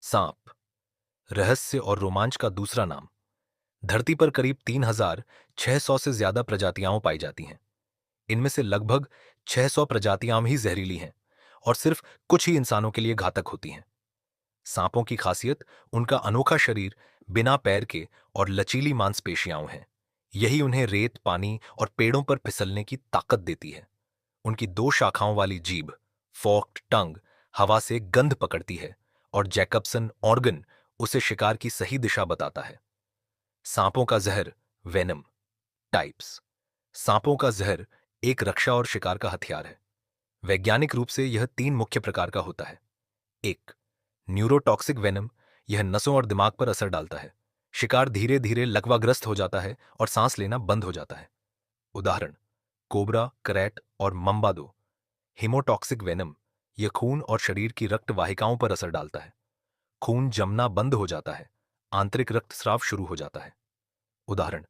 सांप, रहस्य और रोमांच का दूसरा नाम। धरती पर करीब 3,600 से ज्यादा प्रजातियां पाई जाती हैं। इनमें से लगभग 600 प्रजातियां ही जहरीली हैं और सिर्फ कुछ ही इंसानों के लिए घातक होती हैं। सांपों की खासियत उनका अनोखा शरीर, बिना पैर के और लचीली मांसपेशियां हैं। यही उन्हें रेत, पानी और पेड़ों पर फिसलने की ताकत देती है। उनकी दो शाखाओं वाली जीभ, फोर्क्ड टंग, हवा से गंध पकड़ती है और जैकबसन ऑर्गन उसे शिकार की सही दिशा बताता है। सांपों का जहर, वेनम टाइप्स। सांपों का जहर एक रक्षा और शिकार का हथियार है। वैज्ञानिक रूप से यह तीन मुख्य प्रकार का होता है। एक, न्यूरोटॉक्सिक वेनम। यह नसों और दिमाग पर असर डालता है। शिकार धीरे धीरे लकवाग्रस्त हो जाता है और सांस लेना बंद हो जाता है। उदाहरण, कोबरा, करैट और मम्बादो। Haemotoxic venom. यह खून और शरीर की रक्त वाहिकाओं पर असर डालता है। खून जमना बंद हो जाता है, आंतरिक रक्तस्राव शुरू हो जाता है। उदाहरण,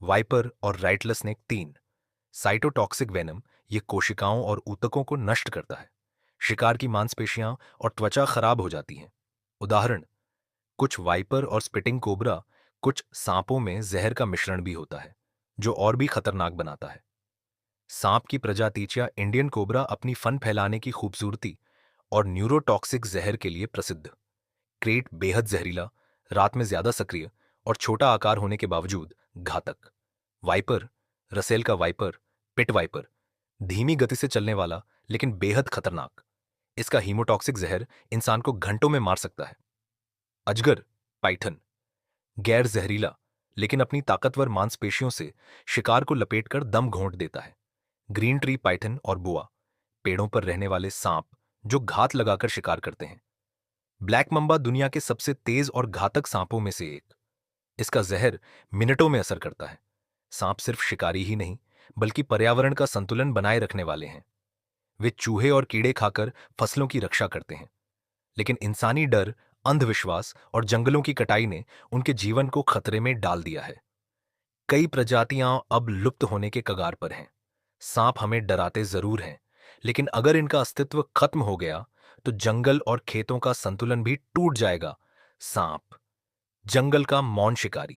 वाइपर और राइटलस्नेक 3। Cytotoxic venom. यह कोशिकाओं और ऊतकों को नष्ट करता है। शिकार की मांसपेशियां और त्वचा खराब हो जाती हैं। उदाहरण, कुछ वाइपर और स्पिटिंग कोबरा। कुछ सांपों में जहर का मिश्रण भी होता है, जो और भी खतरनाक बनाता है। सांप की प्रजातियां इंडियन कोबरा अपनी फन फैलाने की खूबसूरती और न्यूरोटॉक्सिक जहर के लिए प्रसिद्ध। क्रेट बेहद जहरीला, रात में ज्यादा सक्रिय और छोटा आकार होने के बावजूद घातक। वाइपर, रसेल का वाइपर, पिट वाइपर। धीमी गति से चलने वाला लेकिन बेहद खतरनाक। इसका हीमोटॉक्सिक जहर इंसान को घंटों में मार सकता है। अजगर, पाइथन। गैर जहरीला लेकिन अपनी ताकतवर मांसपेशियों से शिकार को लपेटकर दम घोंट देता है। ग्रीन ट्री पाइथन और बुआ, पेड़ों पर रहने वाले सांप जो घात लगाकर शिकार करते हैं। ब्लैक मम्बा दुनिया के सबसे तेज और घातक सांपों में से एक। इसका जहर मिनटों में असर करता है। सांप सिर्फ शिकारी ही नहीं, बल्कि पर्यावरण का संतुलन बनाए रखने वाले हैं। वे चूहे और कीड़े खाकर फसलों की रक्षा करते हैं। लेकिन इंसानी डर, अंधविश्वास और जंगलों की कटाई ने उनके जीवन को खतरे में डाल दिया है। कई प्रजातियां अब लुप्त होने के कगार पर हैं। सांप हमें डराते जरूर हैं, लेकिन अगर इनका अस्तित्व खत्म हो गया तो जंगल और खेतों का संतुलन भी टूट जाएगा। सांप, जंगल का मौन शिकारी।